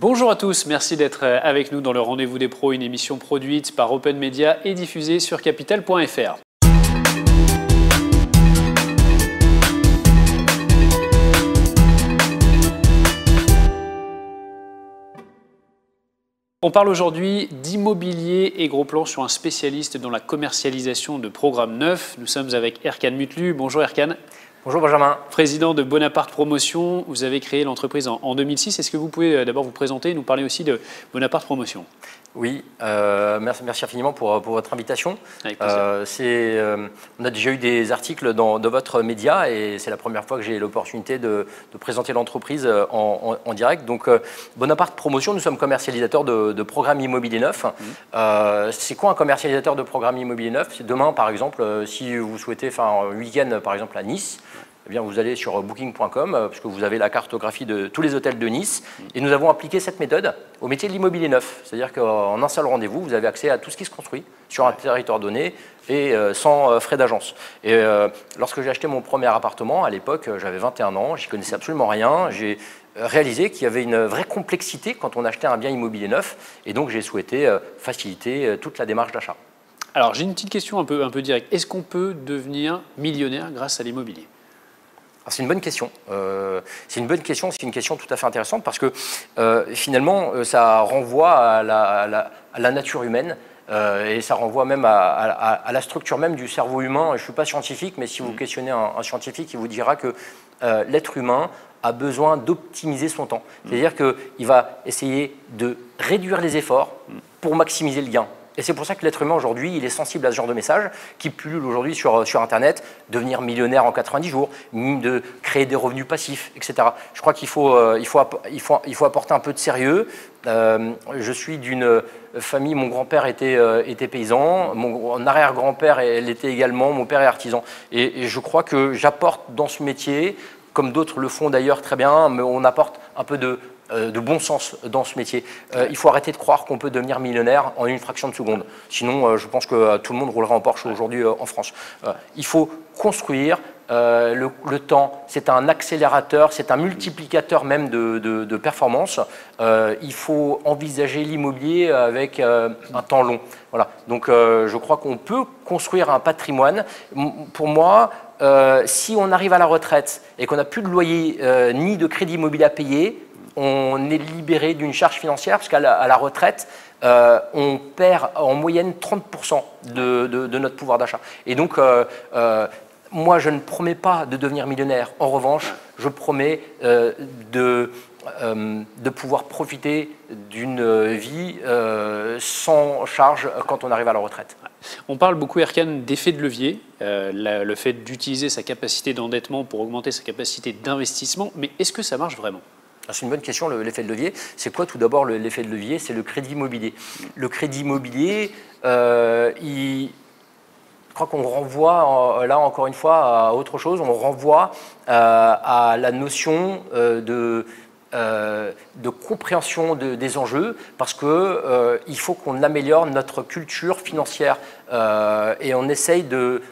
Bonjour à tous, merci d'être avec nous dans le Rendez-vous des Pros, une émission produite par Open Media et diffusée sur capital.fr. On parle aujourd'hui d'immobilier et gros plans sur un spécialiste dans la commercialisation de programmes neufs. Nous sommes avec Erkan Mutlu. Bonjour Erkan. Bonjour Benjamin. Président de Bonaparte Promotion, vous avez créé l'entreprise en 2006. Est-ce que vous pouvez d'abord vous présenter et nous parler aussi de Bonaparte Promotion? Oui, merci infiniment pour votre invitation. Avec plaisir. On a déjà eu des articles dans votre média et c'est la première fois que j'ai l'opportunité de présenter l'entreprise en direct. Donc Bonaparte Promotion, nous sommes commercialisateurs de programmes immobiliers neufs. C'est quoi un commercialisateur de programmes immobiliers neufs? C'est demain par exemple, si vous souhaitez faire un week-end par exemple à Nice, eh bien, vous allez sur booking.com parce que vous avez la cartographie de tous les hôtels de Nice et nous avons appliqué cette méthode au métier de l'immobilier neuf. C'est-à-dire qu'en un seul rendez-vous, vous avez accès à tout ce qui se construit sur un territoire donné et sans frais d'agence. Et lorsque j'ai acheté mon premier appartement, à l'époque, j'avais 21 ans, j'y connaissais absolument rien. J'ai réalisé qu'il y avait une vraie complexité quand on achetait un bien immobilier neuf et donc j'ai souhaité faciliter toute la démarche d'achat. Alors j'ai une petite question un peu directe. Est-ce qu'on peut devenir millionnaire grâce à l'immobilier? C'est une bonne question. C'est une question tout à fait intéressante parce que finalement, ça renvoie à la nature humaine et ça renvoie même à la structure même du cerveau humain. Je ne suis pas scientifique, mais si vous questionnez un scientifique, il vous dira que l'être humain a besoin d'optimiser son temps. C'est-à-dire qu'il va essayer de réduire les efforts pour maximiser le gain. Et c'est pour ça que l'être humain aujourd'hui, il est sensible à ce genre de messages qui pullulent aujourd'hui sur Internet, devenir millionnaire en 90 jours, de créer des revenus passifs, etc. Je crois qu'il faut apporter un peu de sérieux. Je suis d'une famille, mon grand-père était paysan, mon arrière-grand-père l'était également, mon père est artisan. Et je crois que j'apporte dans ce métier, comme d'autres le font d'ailleurs très bien, mais on apporte un peu de bon sens dans ce métier. Il faut arrêter de croire qu'on peut devenir millionnaire en une fraction de seconde. Sinon, je pense que tout le monde roulera en Porsche aujourd'hui en France. Il faut construire. Le temps, c'est un accélérateur, c'est un multiplicateur même de performance. Il faut envisager l'immobilier avec un temps long. Voilà. Donc, je crois qu'on peut construire un patrimoine. Pour moi, si on arrive à la retraite et qu'on n'a plus de loyer ni de crédit immobilier à payer, on est libéré d'une charge financière parce qu'à la retraite, on perd en moyenne 30% de notre pouvoir d'achat. Et donc, moi, je ne promets pas de devenir millionnaire. En revanche, je promets de pouvoir profiter d'une vie sans charge quand on arrive à la retraite. On parle beaucoup, Erkan, d'effet de levier, le fait d'utiliser sa capacité d'endettement pour augmenter sa capacité d'investissement. Mais est-ce que ça marche vraiment? C'est une bonne question, l'effet de levier. C'est quoi tout d'abord l'effet de levier? C'est le crédit immobilier. Le crédit immobilier, je crois qu'on renvoie, là encore une fois, à autre chose. On renvoie à la notion de compréhension des enjeux parce qu'il faut qu'on améliore notre culture financière et on essaye de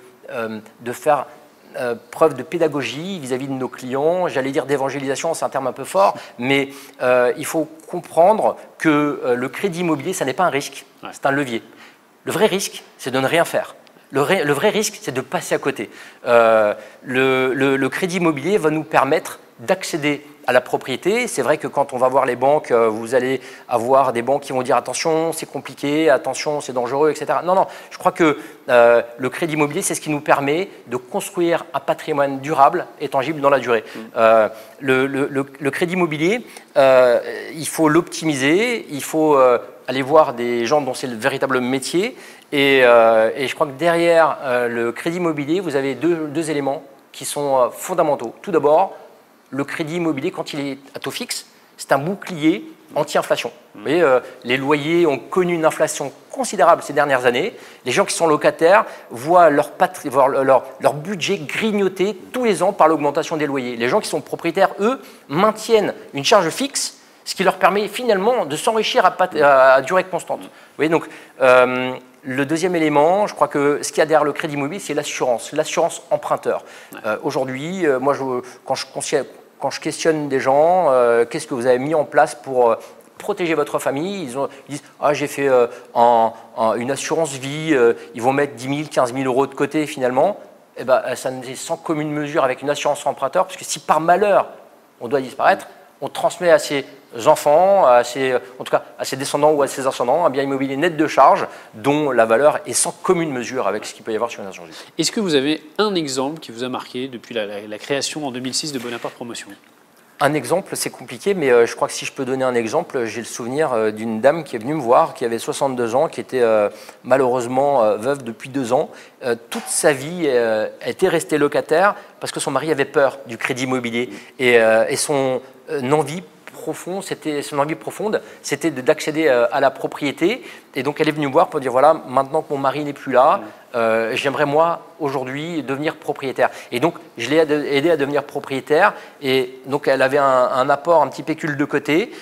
faire preuve de pédagogie vis-à-vis de nos clients, j'allais dire d'évangélisation, c'est un terme un peu fort, mais il faut comprendre que le crédit immobilier, ça n'est pas un risque, c'est un levier. Le vrai risque, c'est de ne rien faire. Le vrai risque, c'est de passer à côté. Le crédit immobilier va nous permettre d'accéder à la propriété. C'est vrai que quand on va voir les banques, vous allez avoir des banques qui vont dire attention, c'est compliqué, attention, c'est dangereux, etc. Non, je crois que le crédit immobilier, c'est ce qui nous permet de construire un patrimoine durable et tangible dans la durée. Le crédit immobilier, il faut l'optimiser, il faut aller voir des gens dont c'est le véritable métier. Et je crois que derrière le crédit immobilier, vous avez deux éléments qui sont fondamentaux. Tout d'abord, le crédit immobilier, quand il est à taux fixe, c'est un bouclier anti-inflation. Vous voyez, les loyers ont connu une inflation considérable ces dernières années. Les gens qui sont locataires voient leur budget grignoter tous les ans par l'augmentation des loyers. Les gens qui sont propriétaires, eux, maintiennent une charge fixe, ce qui leur permet finalement de s'enrichir à durée constante. Vous voyez, donc, le deuxième élément, je crois que ce qu'il y a derrière le crédit immobilier, c'est l'assurance emprunteur. Aujourd'hui, moi, quand je questionne des gens, qu'est-ce que vous avez mis en place pour protéger votre famille. Ils disent ah, j'ai fait une assurance vie, ils vont mettre 10 000, 15 000 euros de côté finalement. Eh ben, ça n'est sans commune mesure avec une assurance emprunteur, parce que si par malheur on doit disparaître, on transmet à ses enfants, en tout cas à ses descendants ou à ses ascendants, un bien immobilier net de charge dont la valeur est sans commune mesure avec ce qu'il peut y avoir sur une assurance vie. Est-ce que vous avez un exemple qui vous a marqué depuis la création en 2006 de Bonaparte Promotion? Un exemple, c'est compliqué, mais je crois que si je peux donner un exemple, j'ai le souvenir d'une dame qui est venue me voir, qui avait 62 ans, qui était malheureusement veuve depuis 2 ans. Toute sa vie était restée locataire parce que son mari avait peur du crédit immobilier. Et son envie profonde, c'était d'accéder à la propriété. Et donc elle est venue me voir pour dire voilà, maintenant que mon mari n'est plus là, j'aimerais moi aujourd'hui devenir propriétaire. Et donc je l'ai aidée à devenir propriétaire. Et donc elle avait un apport, un petit pécule de côté.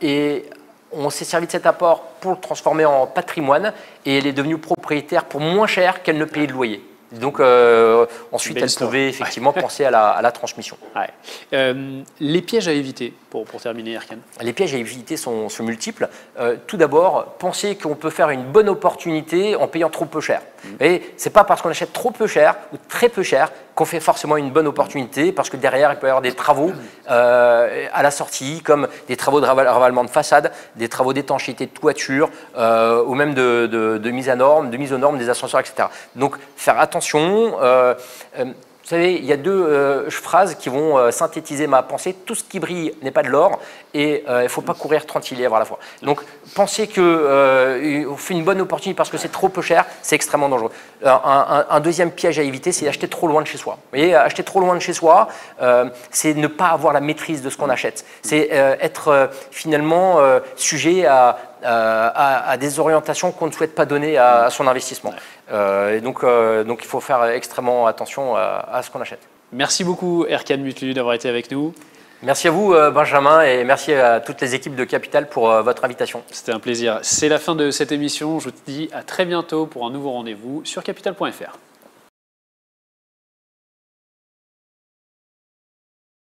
Et on s'est servi de cet apport pour le transformer en patrimoine. Et elle est devenue propriétaire pour moins cher qu'elle ne payait de loyer. Donc ensuite, elle pouvait effectivement penser à la transmission. Ouais. Les pièges à éviter, pour terminer, Erkan? Les pièges à éviter sont multiples. Tout d'abord, penser qu'on peut faire une bonne opportunité en payant trop peu cher. Et ce n'est pas parce qu'on achète trop peu cher ou très peu cher qu'on fait forcément une bonne opportunité, parce que derrière, il peut y avoir des travaux à la sortie, comme des travaux de ravalement de façade, des travaux d'étanchéité de toiture, ou même de mise aux normes des ascenseurs, etc. Donc, faire attention. Vous savez, il y a 2 phrases qui vont synthétiser ma pensée. Tout ce qui brille n'est pas de l'or, et il ne faut pas courir 30 lièvres à la fois. Donc, penser qu'on fait une bonne opportunité parce que c'est trop peu cher, c'est extrêmement dangereux. Un deuxième piège à éviter, c'est acheter trop loin de chez soi. Vous voyez, acheter trop loin de chez soi, c'est ne pas avoir la maîtrise de ce qu'on achète. C'est être finalement sujet à des orientations qu'on ne souhaite pas donner à son investissement. Et donc, il faut faire extrêmement attention à ce qu'on achète. Merci beaucoup, Erkan Mutlu, d'avoir été avec nous. Merci à vous, Benjamin, et merci à toutes les équipes de Capital pour votre invitation. C'était un plaisir. C'est la fin de cette émission. Je vous dis à très bientôt pour un nouveau rendez-vous sur capital.fr.